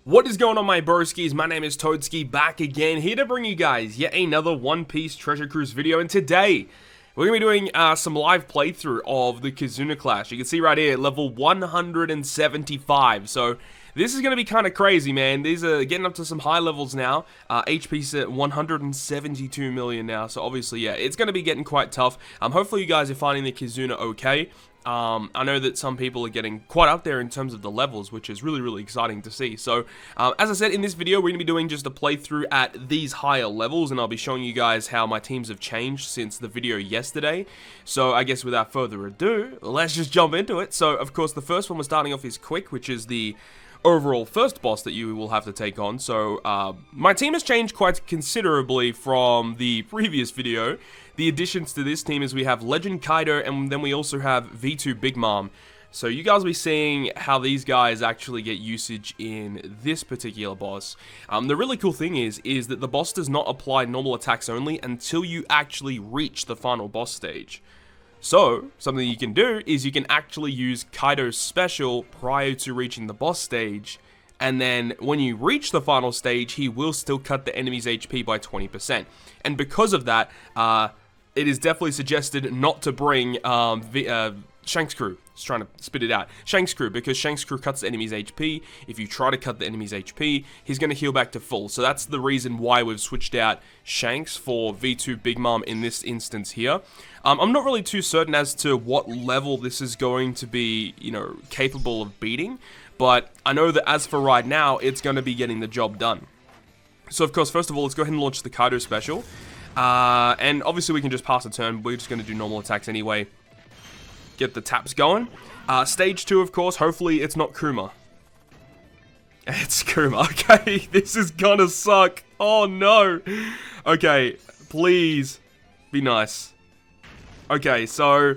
What is going on, my broskiis? My name is Toadskii, back again, here to bring you guys yet another One Piece Treasure Cruise video. And today, we're going to be doing some live playthrough of the Kizuna clash. You can see right here, level 175. So, this is going to be kind of crazy, man. These are getting up to some high levels now. HP's at 172 million now. So, obviously, yeah, it's going to be getting quite tough. Hopefully, you guys are finding the Kizuna okay. I know that some people are getting quite up there in terms of the levels, which is really exciting to see. So, as I said, in this video, we're going to be doing just a playthrough at these higher levels, and I'll be showing you guys how my teams have changed since the video yesterday. So, I guess without further ado, let's just jump into it. So, of course, the first one we're starting off is Quick, which is the overall first boss that you will have to take on. So, my team has changed quite considerably from the previous video. The additions to this team is we have Legend Kaido, and then we also have V2 Big Mom. So you guys will be seeing how these guys actually get usage in this particular boss. The really cool thing is that the boss does not apply normal attacks only until you actually reach the final boss stage. So, something you can do is you can actually use Kaido's special prior to reaching the boss stage, and then when you reach the final stage, he will still cut the enemy's HP by 20%. And because of that, it is definitely suggested not to bring Shanks' crew. Just trying to spit it out. Shanks' crew, because Shanks' crew cuts the enemy's HP. If you try to cut the enemy's HP, he's going to heal back to full. So that's the reason why we've switched out Shanks for V2 Big Mom in this instance here. I'm not really too certain as to what level this is going to be, you know, capable of beating. But I know that as for right now, it's going to be getting the job done. So, of course, first of all, let's go ahead and launch the Kaido special. And obviously we can just pass a turn. We're just going to do normal attacks anyway. Get the taps going. Stage 2, of course. Hopefully it's not Kuma. It's Kuma. Okay, this is gonna suck. Oh no. Okay, please be nice. Okay, so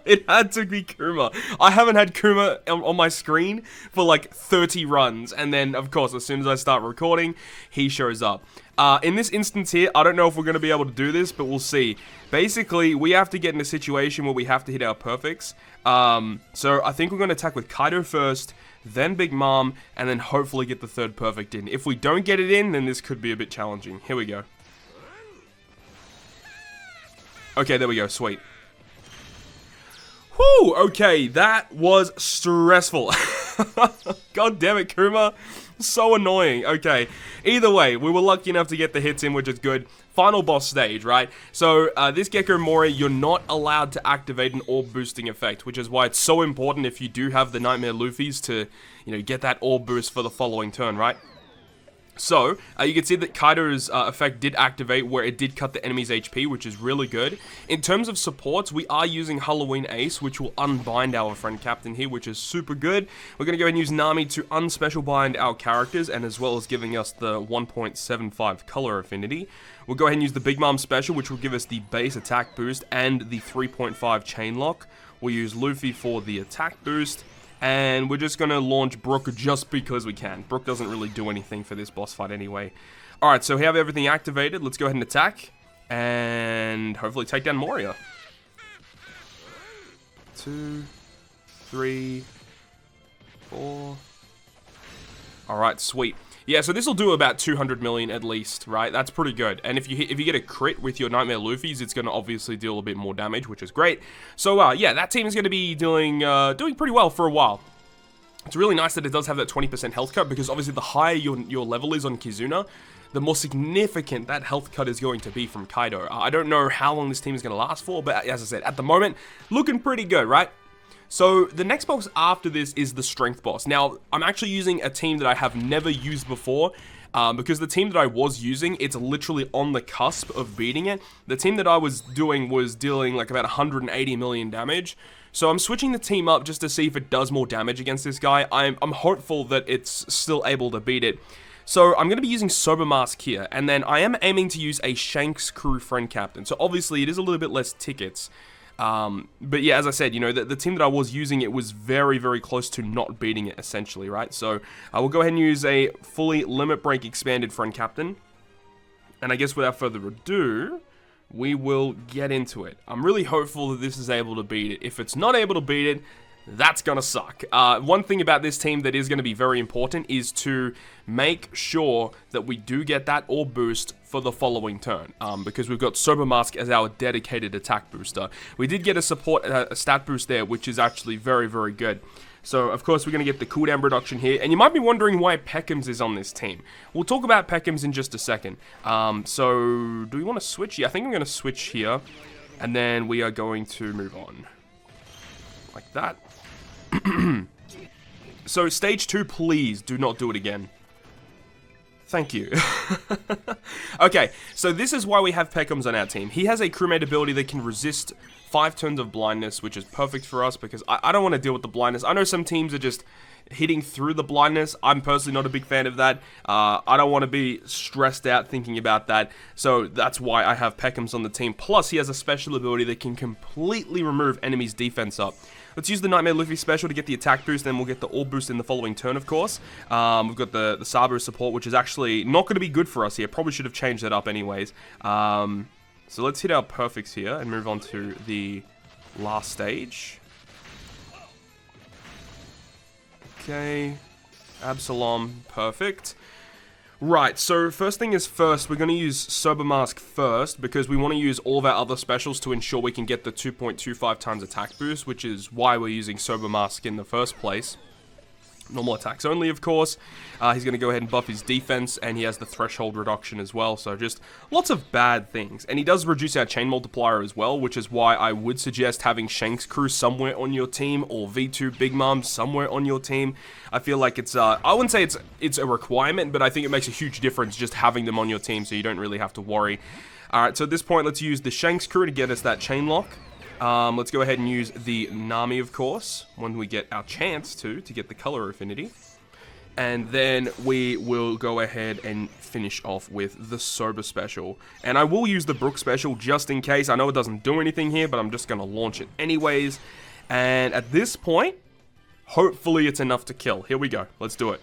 it had to be Kuma. I haven't had Kuma on my screen for like 30 runs. And then, of course, as soon as I start recording, he shows up. In this instance here, I don't know if we're going to be able to do this, but we'll see. Basically, we have to get in a situation where we have to hit our perfects. So I think we're going to attack with Kaido first, then Big Mom, and then hopefully get the third perfect in. If we don't get it in, then this could be a bit challenging. Here we go. Okay, there we go. Sweet. Whew, okay, that was stressful. God damn it, Kuma. So annoying. Okay, either way, we were lucky enough to get the hits in, which is good. Final boss stage, right? So, this Gecko Moria, you're not allowed to activate an orb boosting effect, which is why it's so important if you do have the Nightmare Luffy's to, you know, get that orb boost for the following turn, right? So, you can see that Kaido's effect did activate where it did cut the enemy's HP, which is really good. In terms of supports, we are using Halloween Ace, which will unbind our friend Captain here, which is super good. We're going to go ahead and use Nami to unspecial bind our characters, and as well as giving us the 1.75 color affinity. We'll go ahead and use the Big Mom special, which will give us the base attack boost and the 3.5 chain lock. We'll use Luffy for the attack boost. And we're just going to launch Brook just because we can. Brook doesn't really do anything for this boss fight anyway. Alright, so we have everything activated. Let's go ahead and attack. And hopefully take down Moria. 2, 3, 4. Alright, sweet. Yeah, so this will do about 200 million at least, right? That's pretty good. And if you get a crit with your Nightmare Luffy's, it's going to obviously deal a bit more damage, which is great. So, yeah, that team is going to be doing pretty well for a while. It's really nice that it does have that 20% health cut, because obviously the higher your level is on Kizuna, the more significant that health cut is going to be from Kaido. I don't know how long this team is going to last for, but as I said, at the moment, looking pretty good, right? So, the next boss after this is the Strength boss. Now, I'm actually using a team that I have never used before, because the team that I was using, it's literally on the cusp of beating it. The team that I was doing was dealing like about 180 million damage. So, I'm switching the team up just to see if it does more damage against this guy. I'm hopeful that it's still able to beat it. So, I'm going to be using Sober Mask here, and then I am aiming to use a Shanks crew friend captain. So, obviously, it is a little bit less tickets. But yeah, as I said, you know, the team that I was using, it was very close to not beating it, essentially, right? So, I will go ahead and use a fully Limit Break expanded friend captain. And I guess without further ado, we will get into it. I'm really hopeful that this is able to beat it. If it's not able to beat it, That's gonna suck. One thing about this team that is gonna be very important is to make sure that we do get that orb boost for the following turn, because we've got Sober Mask as our dedicated attack booster. We did get a support a stat boost there, which is actually very, very good. So, of course, we're going to get the cooldown reduction here. And you might be wondering why Peckham's is on this team. We'll talk about Peckham's in just a second. So, do we want to switch? Yeah, I think I'm going to switch here. And then we are going to move on. Like that. So, stage 2, please do not do it again. Thank you. Okay, so this is why we have Peckham's on our team. He has a crewmate ability that can resist 5 turns of blindness, which is perfect for us because I don't want to deal with the blindness. I know some teams are just hitting through the blindness. I'm personally not a big fan of that. I don't want to be stressed out thinking about that. So that's why I have Peckham's on the team. Plus, he has a special ability that can completely remove enemies' defense up. Let's use the Nightmare Luffy special to get the attack boost, then we'll get the orb boost in the following turn, of course. We've got the Sabu support, which is actually not going to be good for us here. Probably should have changed that up anyways. So let's hit our perfects here and move on to the last stage. Okay, Absalom, perfect. Right, so first thing is first, we're going to use Sober Mask first, because we want to use all of our other specials to ensure we can get the 2.25 times attack boost, which is why we're using Sober Mask in the first place. Normal attacks only, of course. He's going to go ahead and buff his defense, and he has the threshold reduction as well, so just lots of bad things. And he does reduce our chain multiplier as well, which is why I would suggest having Shank's crew somewhere on your team, or V2 Big Mom somewhere on your team. I feel like it's, I wouldn't say it's a requirement, but I think it makes a huge difference just having them on your team, so you don't really have to worry. Alright, so at this point, let's use the Shank's crew to get us that chain lock. Let's go ahead and use the Nami, of course, when we get our chance to get the color affinity. And then we will go ahead and finish off with the Sober special. And I will use the Brook special just in case. I know it doesn't do anything here, but I'm just going to launch it anyways. And at this point, hopefully it's enough to kill. Here we go. Let's do it.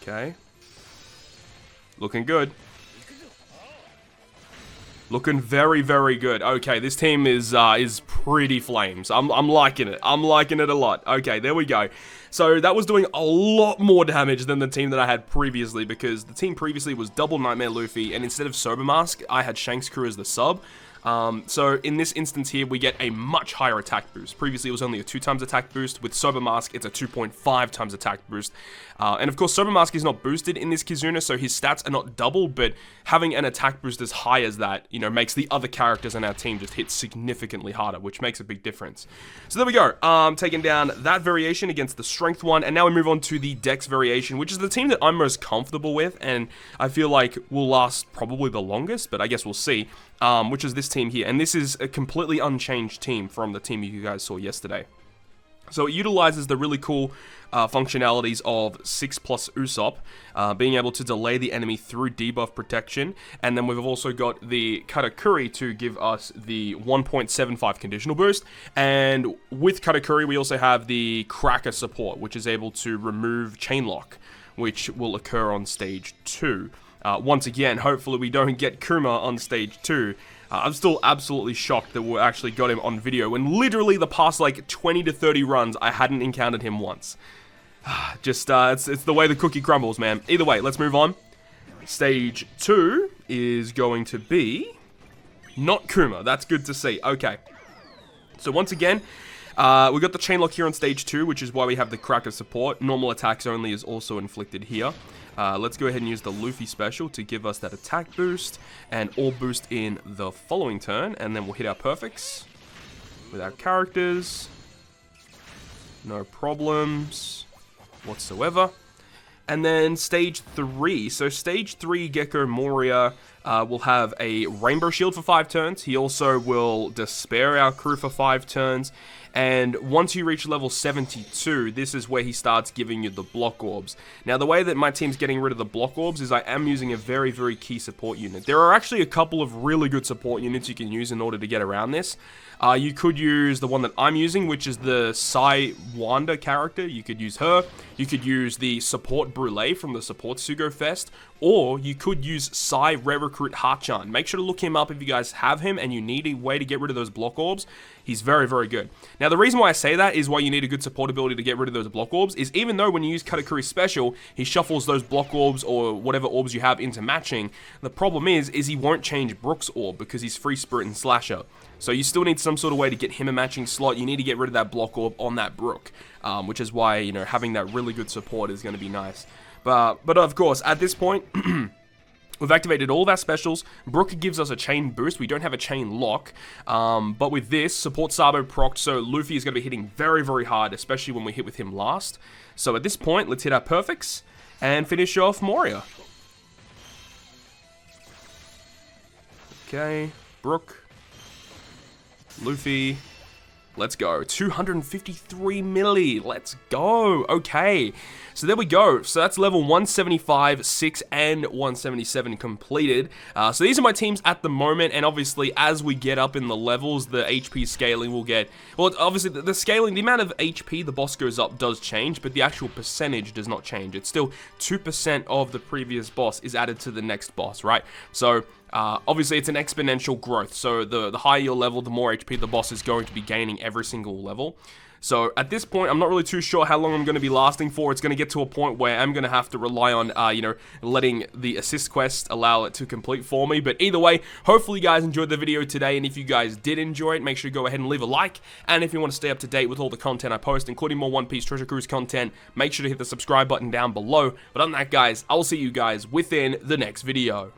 Okay. Looking good. Looking very, very good. Okay, this team is pretty flames. I'm liking it. I'm liking it a lot. Okay, there we go. So that was doing a lot more damage than the team that I had previously, because the team previously was double Nightmare Luffy, and instead of Sober Mask, I had Shank's crew as the sub. So in this instance here, we get a much higher attack boost. Previously, it was only a 2 times attack boost. With Sober Mask, it's a 2.5 times attack boost. And of course, Sober Mask is not boosted in this Kizuna, so his stats are not doubled, but having an attack boost as high as that, you know, makes the other characters in our team just hit significantly harder, which makes a big difference. So there we go. Taking down that variation against the strength one, and now we move on to the dex variation, which is the team that I'm most comfortable with, and I feel like will last probably the longest, but I guess we'll see. Which is this team here, and this is a completely unchanged team from the team you guys saw yesterday. So it utilizes the really cool functionalities of 6+ Usopp, being able to delay the enemy through debuff protection, and then we've also got the Katakuri to give us the 1.75 conditional boost, and with Katakuri we also have the Cracker support, which is able to remove chain lock, which will occur on stage 2. Once again, hopefully we don't get Kuma on stage 2. I'm still absolutely shocked that we actually got him on video, when literally the past like 20 to 30 runs, I hadn't encountered him once. Just, it's the way the cookie crumbles, man. Either way, let's move on. Stage 2 is going to be not Kuma. That's good to see. Okay. So once again, we got the chain lock here on stage 2, which is why we have the Cracker support. Normal attacks only is also inflicted here. Let's go ahead and use the Luffy special to give us that attack boost and orb boost in the following turn, and then we'll hit our perfects with our characters. No problems whatsoever. And then stage 3. So stage 3, Gecko Moria will have a Rainbow Shield for 5 turns. He also will Despair our crew for 5 turns. And once you reach level 72, this is where he starts giving you the block orbs. Now, the way that my team's getting rid of the block orbs is I am using a very, very key support unit. There are actually a couple of really good support units you can use in order to get around this. You could use the one that I'm using, which is the Sai Wanda character. You could use her. You could use the support Brûlée from the support Sugo Fest. Or you could use Sai Rare recruit Hachan. Make sure to look him up if you guys have him and you need a way to get rid of those block orbs. He's very, very good. Now, the reason why I say that is why you need a good support ability to get rid of those block orbs is even though when you use Katakuri's special, he shuffles those block orbs or whatever orbs you have into matching, the problem is he won't change Brook's orb because he's Free Spirit and Slasher. So you still need some sort of way to get him a matching slot. You need to get rid of that block orb on that Brook, which is why, you know, having that really good support is going to be nice. But of course, at this point, we've activated all of our specials. Brook gives us a chain boost. We don't have a chain lock. But with this, support Sabo procced, so Luffy is going to be hitting very, very hard, especially when we hit with him last. So at this point, let's hit our perfects and finish off Moria. Okay, Brook, Luffy, let's go. 253 milli, let's go. Okay, so there we go. So that's level 175, 6, and 177 completed. So these are my teams at the moment, and obviously as we get up in the levels, the HP scaling will get, well, obviously the scaling, the amount of HP the boss goes up does change, but the actual percentage does not change. It's still 2% of the previous boss is added to the next boss, right? So obviously it's an exponential growth, so the higher your level, the more HP the boss is going to be gaining every single level. So at this point, I'm not really too sure how long I'm going to be lasting for. It's going to get to a point where I'm going to have to rely on, you know, letting the assist quest allow it to complete for me. But either way, hopefully you guys enjoyed the video today, and if you guys did enjoy it, make sure to go ahead and leave a like. And if you want to stay up to date with all the content I post, including more One Piece Treasure Cruise content, make sure to hit the subscribe button down below. But other than that, guys, I will see you guys within the next video.